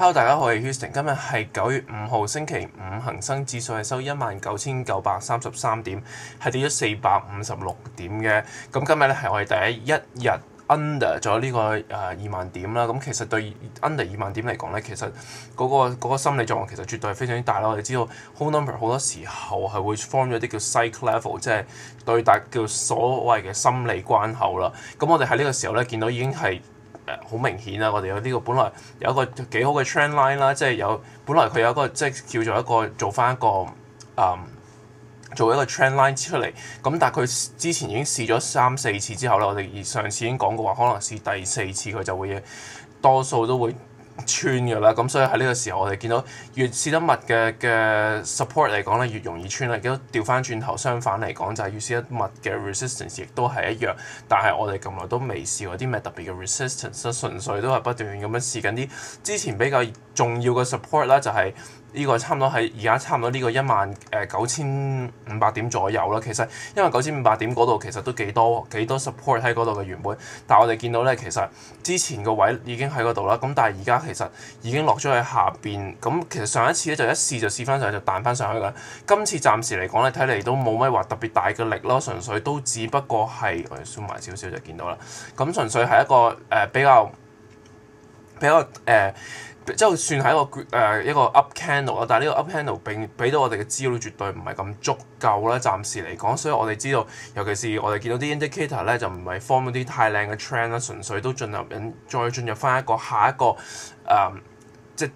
Hello，大家好，我係 Houston，今日係9月5號星期五，恒生指數係收19,933點，係跌咗456點嘅。咁今日咧係我哋第一日 under 咗呢個20,000點啦。咁其實對 under 20,000點嚟講咧，其實嗰個心理作用其實絕對係非常之大啦。我哋知道 whole number 好多時候係會 form 咗啲叫 psych level， 即係對大叫所謂嘅心理關口啦。咁我哋喺呢個時候咧見到已經係好明顯啦，我哋有呢個本來有一個幾好嘅 trend line 啦，即係本來佢有一個即係叫做一個做翻一個做一個 trend line 出嚟，咁但係佢之前已經試咗3-4次之後咧，我哋上次已經講過話，可能試第4次佢就會多數都會穿㗎啦。咁所以喺呢個時候我哋見到越試得密嘅 support 嚟講咧，越容易穿啦。亦都調翻轉頭相反嚟講，就係越試得密嘅 resistance 亦都係一樣。但係我哋咁耐都未試過啲咩特別嘅 resistance， 純粹都係不斷咁樣試緊啲之前比較重要嘅 support 啦，就係呢個差唔多喺而家差唔多呢個19,500點左右啦。其實19,500點嗰度其實都幾多 support 喺嗰度嘅原本，但係我哋見到咧，其實之前個位已經喺嗰度啦。咁但係而家其實已經落咗去下邊。咁其實上一次咧就一試就試翻上去就彈翻上去㗎。今次暫時嚟講咧，睇嚟都冇乜話特別大嘅力咯，純粹都只不過係我哋 zoom 埋少少就見到啦。咁純粹係一個比較即係算係一個 up candle 啦，但係呢個 up candle 並俾到我哋嘅資料絕對唔係咁足夠啦，暫時嚟講，所以我哋知道，尤其是我哋見到啲 indicator 咧，就唔係 form 嗰啲太靚嘅 trend 啦，純粹都再進入翻下一個即係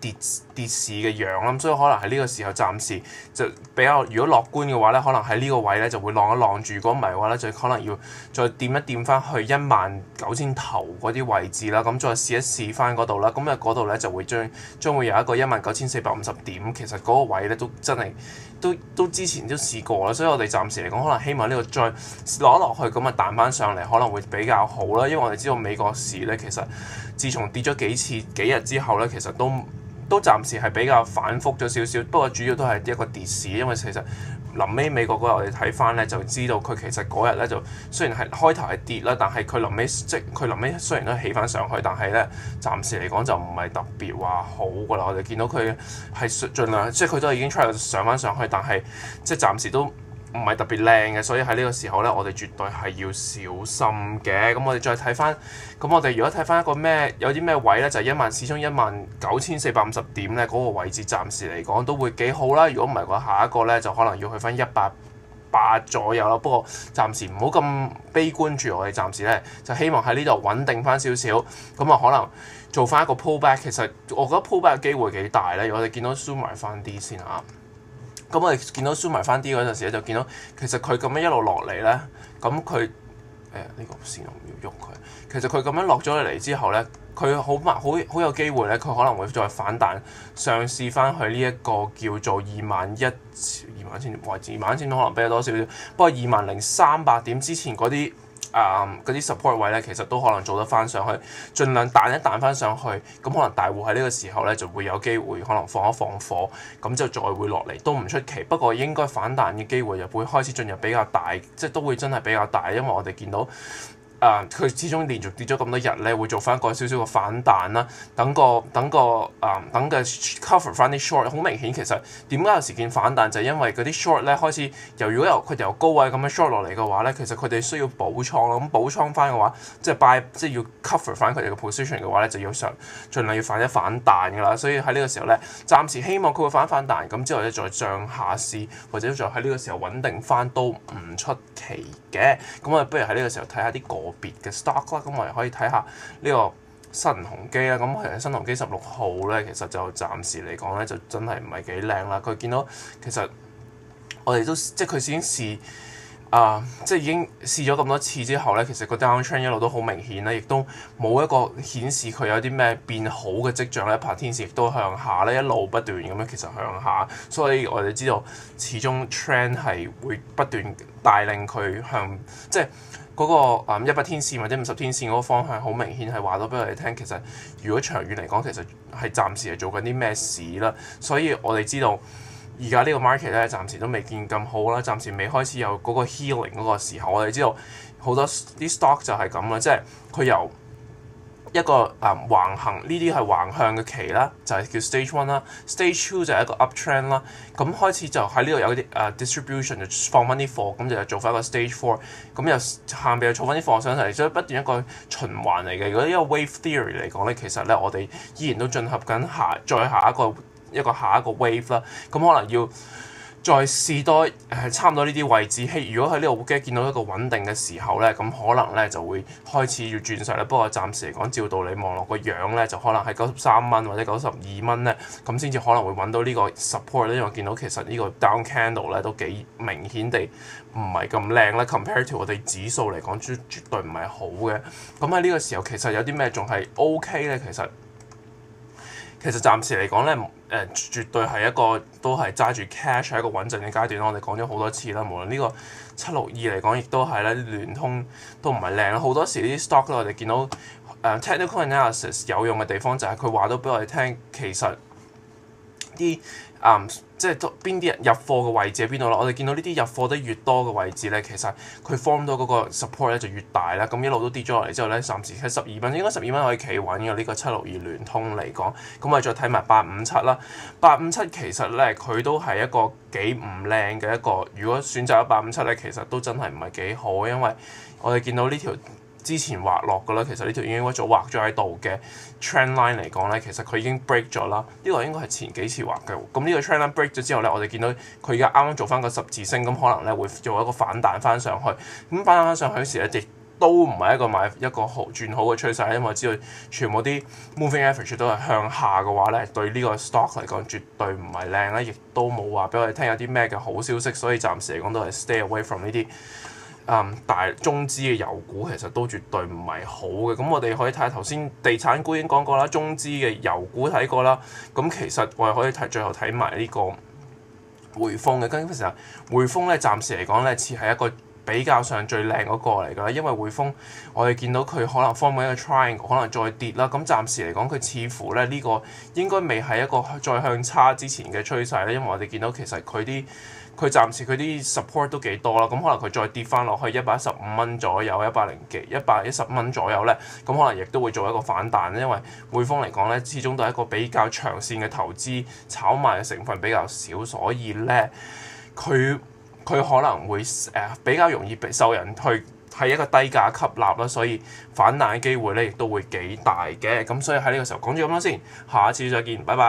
跌市嘅樣啦，所以可能喺呢個時候暫時就比較，如果樂觀嘅話咧，可能喺呢個位咧就會浪一浪住；如果唔係嘅話咧，就可能要再掂一掂翻去19,000頭嗰啲位置啦，咁再試一試翻嗰度啦。咁嗰度咧就會將會有一個19,450點，其實嗰個位咧都真係都之前都試過啦，所以我哋暫時嚟講，可能希望呢個再攞落去咁啊彈翻上嚟，可能會比較好啦。因為我哋知道美國市咧，其實自從跌咗幾日之後咧，其實都暫時係比較反覆咗少少，不過主要都係一個跌市，因為其實臨尾美國嗰日我哋睇翻咧就知道佢其實嗰日咧就雖然係開頭係跌啦，但係佢臨尾雖然都起翻上去，但係咧暫時嚟講就唔係特別話好噶啦。我哋見到佢係盡量即係佢都已經 try 上翻上去，但係即係暫時都唔係特別靚嘅，所以喺呢個時候咧，我哋絕對係要小心嘅。咁我哋再睇翻，咁我哋如果睇翻一個有啲咩位咧，就係始終19,450點咧，嗰個位置暫時嚟講都會幾好啦。如果唔係嘅話，下一個咧就可能要去翻180左右啦。不過暫時唔好咁悲觀住，我哋暫時咧就希望喺呢度穩定翻少少，咁啊可能做翻一個 pullback。其實我覺得 pullback 嘅機會幾大咧。如果我哋見到 zoom 埋翻啲先嚇。咁我哋見到 zoom 埋翻啲嗰陣時咧，就見到其實佢咁樣一路落嚟咧，咁佢呢個線我唔要喐佢。其實佢咁樣落咗嚟之後咧，佢好有機會咧，佢可能會再反彈，嘗試翻去呢一個叫做21,000位置，21,000可能比較多少少。不過20,300點之前嗰啲 support 位咧，其實都可能做得翻上去，盡量彈一彈翻上去，咁可能大戶喺呢個時候咧就會有機會可能放一放火，咁就再會落嚟都唔出奇。不過應該反彈嘅機會就會開始進入比較大，即係都會真係比較大，因為我哋見到佢始終連續跌咗咁多日咧，會做翻一個少少嘅反彈啦。等嘅 cover 翻啲 short， 好明顯其實點解有時見反彈就係因為嗰啲 short 咧開始如果佢哋由高位咁樣 short 落嚟嘅話咧，其實佢哋需要補倉啦。咁補倉翻嘅話，即係要 cover 翻佢哋嘅 position 嘅話咧，就要盡量要反彈㗎啦。所以喺呢個時候咧，暫時希望佢會反彈，咁之後咧再向下試，或者再喺呢個時候穩定翻都唔出奇嘅。咁我哋不如喺呢個時候睇下啲別嘅 stock 啦，咁我哋可以睇下呢個新鴻基啦。咁其實新鴻基16號咧，其實就暫時嚟講咧，就真係唔係幾靚啦。佢見到其實我哋都即係佢已經即係已經試咗咁多次之後咧，其實個 down trend 一路都好明顯啦，亦都冇一個顯示佢有啲咩變好嘅跡象咧。爬天線亦都向下咧，一路不斷咁樣其實向下，所以我哋知道始終 trend 係會不斷帶領佢向即係嗰個100天線或者50天線嗰個方向，好明顯係話到俾我哋聽。其實如果長遠嚟講，其實係暫時係做緊啲咩事啦。所以我哋知道而家呢個 market 咧，暫時都未見咁好啦，暫時未開始有嗰個 healing 嗰個時候。我哋知道好多啲 stock 就係咁啦，即係佢由一個橫行，呢啲係橫向嘅期啦，就係叫 stage one 啦。stage two 就係一個 uptrend 啦。咁開始就喺呢度有啲distribution 就放翻啲貨，咁就做翻一個 stage four。咁又下邊又儲翻啲貨上嚟，所以不斷一個循環嚟嘅。如果呢個 wave theory 嚟講咧，其實咧我哋依然都進行緊再下一個 wave 啦。咁可能要再試多差唔多呢啲位置，如果喺呢個會見到一個穩定嘅時候咧，咁可能咧就會開始要轉勢啦。不過暫時嚟講，照道理望落個樣咧，就可能係93蚊或者92蚊咧，咁先至可能會揾到呢個 support 咧。因為見到其實呢個 down candle 咧都幾明顯地唔係咁靚啦 ，compare to 我哋指數嚟講，絕對唔係好嘅。咁喺呢個時候，其實有啲咩仲係 OK 咧？其實暫時嚟講咧，絕對係一個都係揸住 cash 係一個穩陣嘅階段。我哋講咗好多次啦，無論呢個762嚟講，亦都係咧，聯通都唔係靚。好多時呢啲 stock 咧，我哋見到technical analysis 有用嘅地方就係佢話到俾我哋聽，其實啲即係邊啲人入貨嘅位置喺邊度啦？我哋見到呢啲入貨得越多嘅位置咧，其實佢 form 到嗰個 support 咧就越大啦。咁一路都跌咗落嚟之後咧，暫時喺12蚊，應該12蚊可以企穩嘅呢個762聯通嚟講。咁我哋再睇埋857啦，857其實咧佢都係一個幾唔靚嘅一個。如果選擇咗857咧，其實都真係唔係幾好，因為我哋見到呢條之前畫落嘅啦，其實呢條已經一早畫咗喺度嘅 trend line 嚟講咧，其實佢已經 break 咗啦。呢個應該係前幾次畫嘅。咁呢個 trend line break 咗之後咧，我哋見到佢而家啱啱做翻個十字星，咁可能咧會做一個反彈翻上去。咁反彈翻上去時咧，亦都唔係一個轉好嘅趨勢，因為我知道全部啲 moving average 都係向下嘅話咧，對呢個 stock 嚟講絕對唔係靚啦，亦都冇話俾我哋聽有啲咩嘅好消息，所以暫時嚟講都係 stay away from 呢啲。大中資嘅油股其實都絕對唔係好嘅。咁我哋可以睇下頭先地產股已經講過啦，中資嘅油股睇過啦。咁其實我哋可以最後睇埋呢個匯豐嘅。跟住其實匯豐咧暫時嚟講咧似係一個比較上最靚嗰個嚟㗎啦，因為匯豐我哋見到佢可能 form 緊一個 triangle，可能再跌啦。咁暫時嚟講，佢似乎咧呢個應該未係一個再向差之前嘅趨勢咧，因為我哋見到其實佢暫時佢啲 support 都幾多啦，咁可能佢再跌翻落去115蚊左右，110蚊左右咧，咁可能亦都會做一個反彈，因為匯豐嚟講咧，始終都係一個比較長線嘅投資，炒賣嘅成分比較少，所以咧佢可能會比較容易受人去係一個低價吸納啦，所以反彈嘅機會咧亦都會幾大嘅。咁所以喺呢個時候講住咁多先，下一次再見，拜拜。